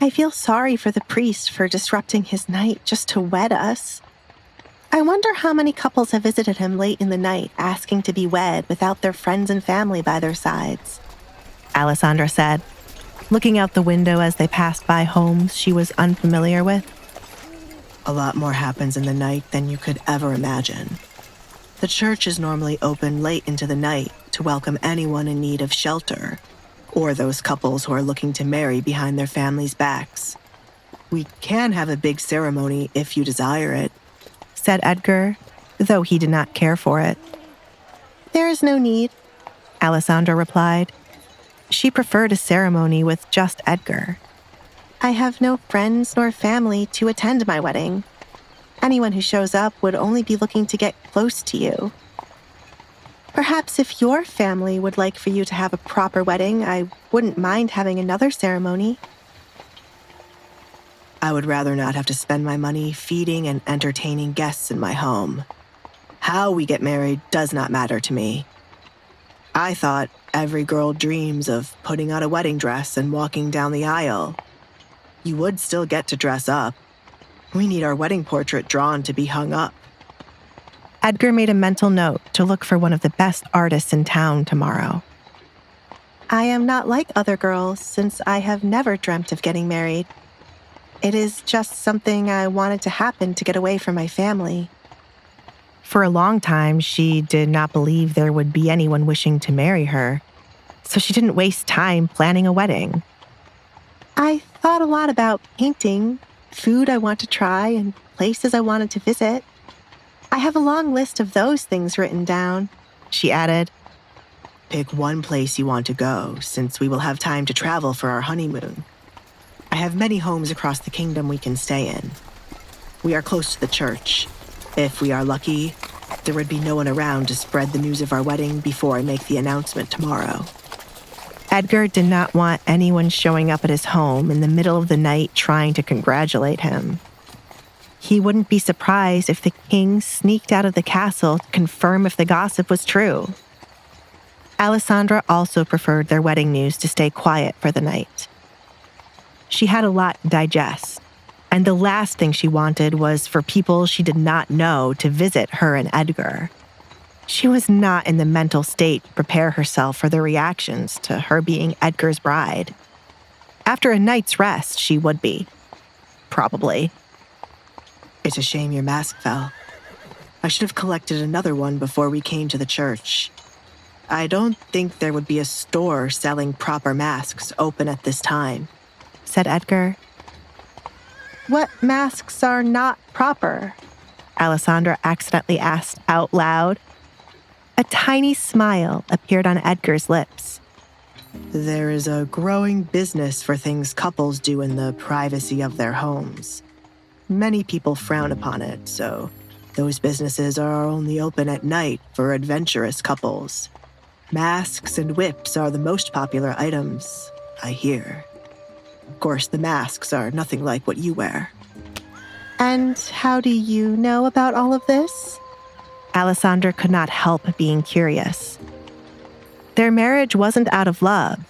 I feel sorry for the priest for disrupting his night just to wed us. I wonder how many couples have visited him late in the night asking to be wed without their friends and family by their sides, Alisandre said, looking out the window as they passed by homes she was unfamiliar with. A lot more happens in the night than you could ever imagine. The church is normally open late into the night to welcome anyone in need of shelter, or those couples who are looking to marry behind their families' backs. We can have a big ceremony if you desire it, said Edgar, though he did not care for it. There is no need, Alisandre replied. She preferred a ceremony with just Edgar. I have no friends nor family to attend my wedding. Anyone who shows up would only be looking to get close to you. Perhaps if your family would like for you to have a proper wedding, I wouldn't mind having another ceremony. I would rather not have to spend my money feeding and entertaining guests in my home. How we get married does not matter to me. I thought every girl dreams of putting on a wedding dress and walking down the aisle. You would still get to dress up. We need our wedding portrait drawn to be hung up. Edgar made a mental note to look for one of the best artists in town tomorrow. I am not like other girls since I have never dreamt of getting married. It is just something I wanted to happen to get away from my family. For a long time, she did not believe there would be anyone wishing to marry her, so she didn't waste time planning a wedding. I thought a lot about painting, food I want to try, and places I wanted to visit. I have a long list of those things written down, she added. Pick one place you want to go, since we will have time to travel for our honeymoon. I have many homes across the kingdom we can stay in. We are close to the church. If we are lucky, there would be no one around to spread the news of our wedding before I make the announcement tomorrow. Edgar did not want anyone showing up at his home in the middle of the night trying to congratulate him. He wouldn't be surprised if the king sneaked out of the castle to confirm if the gossip was true. Alisandre also preferred their wedding news to stay quiet for the night. She had a lot to digest, and the last thing she wanted was for people she did not know to visit her and Edgar. She was not in the mental state to prepare herself for the reactions to her being Edgar's bride. After a night's rest, she would be. Probably. It's a shame your mask fell. I should have collected another one before we came to the church. I don't think there would be a store selling proper masks open at this time, said Edgar. What masks are not proper? Alisandre accidentally asked out loud. A tiny smile appeared on Edgar's lips. There is a growing business for things couples do in the privacy of their homes. Many people frown upon it, so those businesses are only open at night for adventurous couples. Masks and whips are the most popular items, I hear. Of course, the masks are nothing like what you wear. And how do you know about all of this? Alisandre could not help being curious. Their marriage wasn't out of love,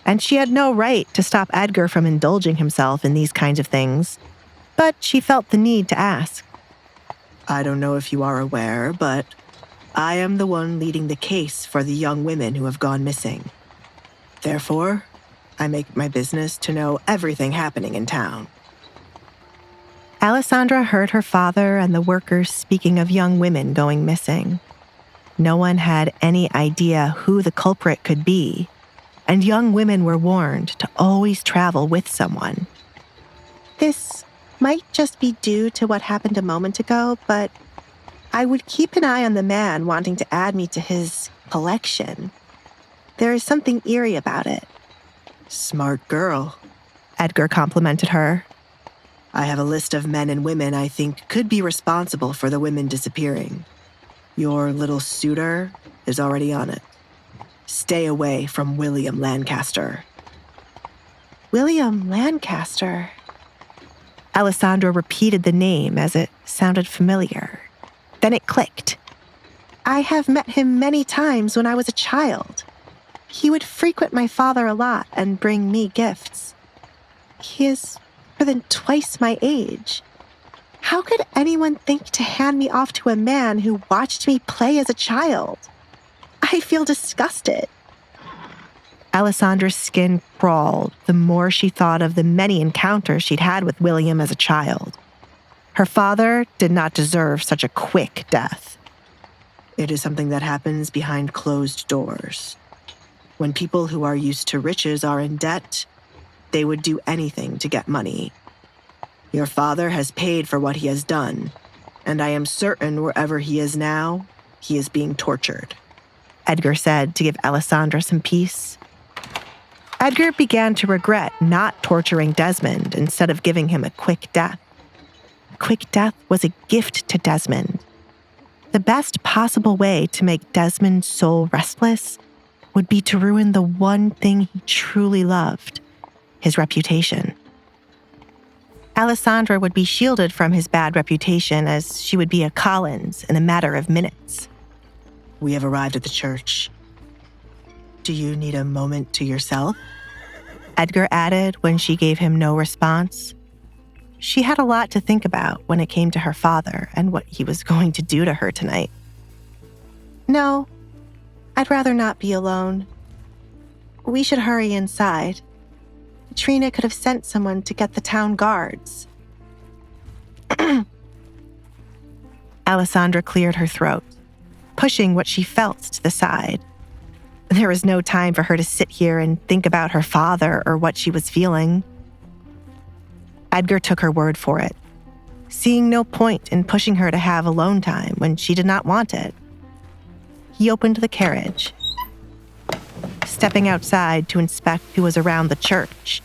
and she had no right to stop Edgar from indulging himself in these kinds of things. But she felt the need to ask. I don't know if you are aware, but I am the one leading the case for the young women who have gone missing. Therefore, I make my business to know everything happening in town. Alisandre heard her father and the workers speaking of young women going missing. No one had any idea who the culprit could be, and young women were warned to always travel with someone. This might just be due to what happened a moment ago, but I would keep an eye on the man wanting to add me to his collection. There is something eerie about it. Smart girl, Edgar complimented her. I have a list of men and women I think could be responsible for the women disappearing. Your little suitor is already on it. Stay away from William Lancaster. William Lancaster? Alisandre repeated the name as it sounded familiar. Then it clicked. I have met him many times when I was a child. He would frequent my father a lot and bring me gifts. He is more than twice my age. How could anyone think to hand me off to a man who watched me play as a child? I feel disgusted. Alisandra's skin crawled the more she thought of the many encounters she'd had with William as a child. Her father did not deserve such a quick death. It is something that happens behind closed doors. When people who are used to riches are in debt, they would do anything to get money. Your father has paid for what he has done, and I am certain wherever he is now, he is being tortured. Edgar said to give Alisandre some peace. Edgar began to regret not torturing Desmond instead of giving him a quick death. A quick death was a gift to Desmond. The best possible way to make Desmond's soul restless would be to ruin the one thing he truly loved, his reputation. Alisandre would be shielded from his bad reputation as she would be a Collins in a matter of minutes. We have arrived at the church. Do you need a moment to yourself? Edgar added when she gave him no response. She had a lot to think about when it came to her father and what he was going to do to her tonight. No, I'd rather not be alone. We should hurry inside. Katrina could have sent someone to get the town guards. Alisandre cleared her throat, pushing what she felt to the side. There was no time for her to sit here and think about her father or what she was feeling. Edgar took her word for it, seeing no point in pushing her to have alone time when she did not want it. He opened the carriage, stepping outside to inspect who was around the church.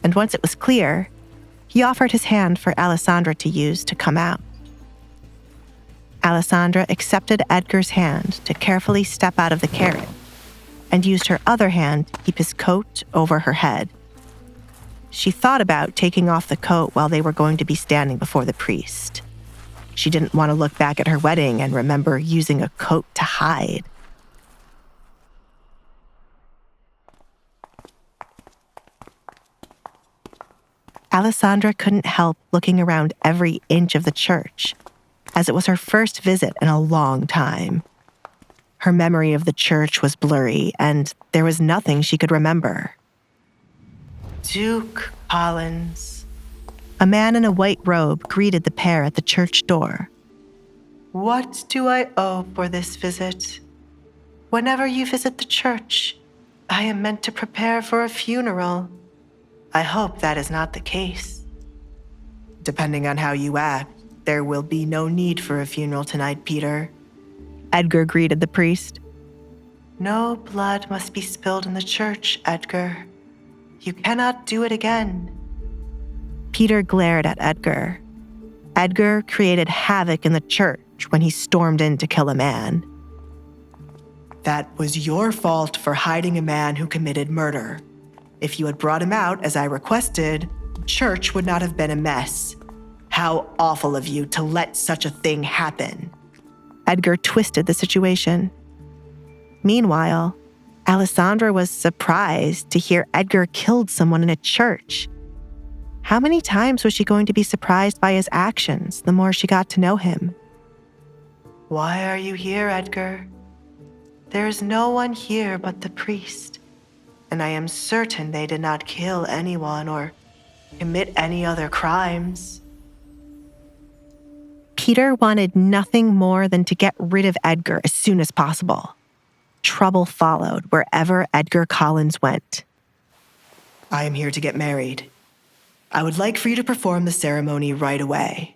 And once it was clear, he offered his hand for Alisandre to use to come out. Alisandre accepted Edgar's hand to carefully step out of the carriage and used her other hand to keep his coat over her head. She thought about taking off the coat while they were going to be standing before the priest. She didn't want to look back at her wedding and remember using a coat to hide. Alisandre couldn't help looking around every inch of the church, as it was her first visit in a long time. Her memory of the church was blurry, and there was nothing she could remember. Duke Collins. A man in a white robe greeted the pair at the church door. What do I owe for this visit? Whenever you visit the church, I am meant to prepare for a funeral. I hope that is not the case. Depending on how you act, there will be no need for a funeral tonight, Peter. Edgar greeted the priest. No blood must be spilled in the church, Edgar. You cannot do it again. Peter glared at Edgar. Edgar created havoc in the church when he stormed in to kill a man. That was your fault for hiding a man who committed murder. If you had brought him out as I requested, the church would not have been a mess. How awful of you to let such a thing happen. Edgar twisted the situation. Meanwhile, Alisandre was surprised to hear Edgar killed someone in a church. How many times was she going to be surprised by his actions the more she got to know him? Why are you here, Edgar? There is no one here but the priest, and I am certain they did not kill anyone or commit any other crimes. Peter wanted nothing more than to get rid of Edgar as soon as possible. Trouble followed wherever Edgar Collins went. I am here to get married. I would like for you to perform the ceremony right away.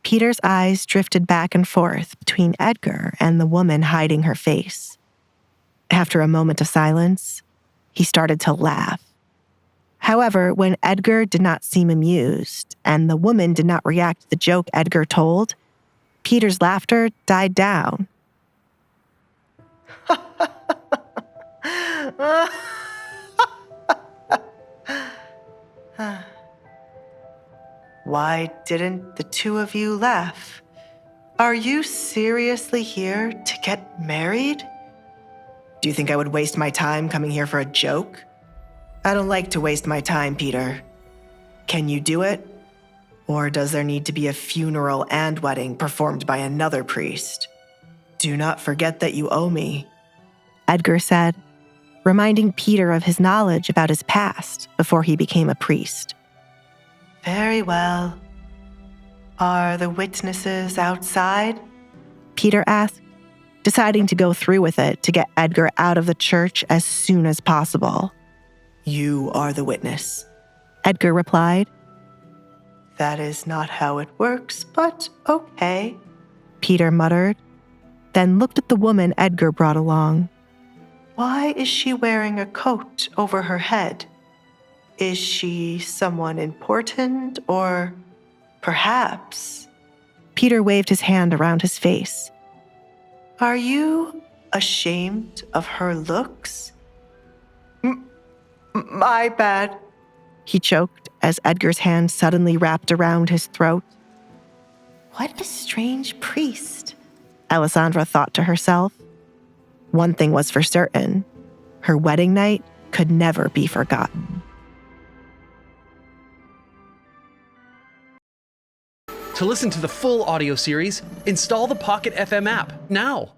Peter's eyes drifted back and forth between Edgar and the woman hiding her face. After a moment of silence, he started to laugh. However, when Edgar did not seem amused and the woman did not react to the joke Edgar told, Peter's laughter died down. Why didn't the two of you laugh? Are you seriously here to get married? Do you think I would waste my time coming here for a joke? I don't like to waste my time, Peter. Can you do it? Or does there need to be a funeral and wedding performed by another priest? Do not forget that you owe me. Edgar said, reminding Peter of his knowledge about his past before he became a priest. Very well. Are the witnesses outside? Peter asked, deciding to go through with it to get Edgar out of the church as soon as possible. You are the witness, Edgar replied. That is not how it works, but okay, Peter muttered, then looked at the woman Edgar brought along. Why is she wearing a coat over her head? Is she someone important, or perhaps? Peter waved his hand around his face. Are you ashamed of her looks? My bad, he choked as Edgar's hand suddenly wrapped around his throat. What a strange priest, Alisandre thought to herself. One thing was for certain, her wedding night could never be forgotten. To listen to the full audio series, install the Pocket FM app now.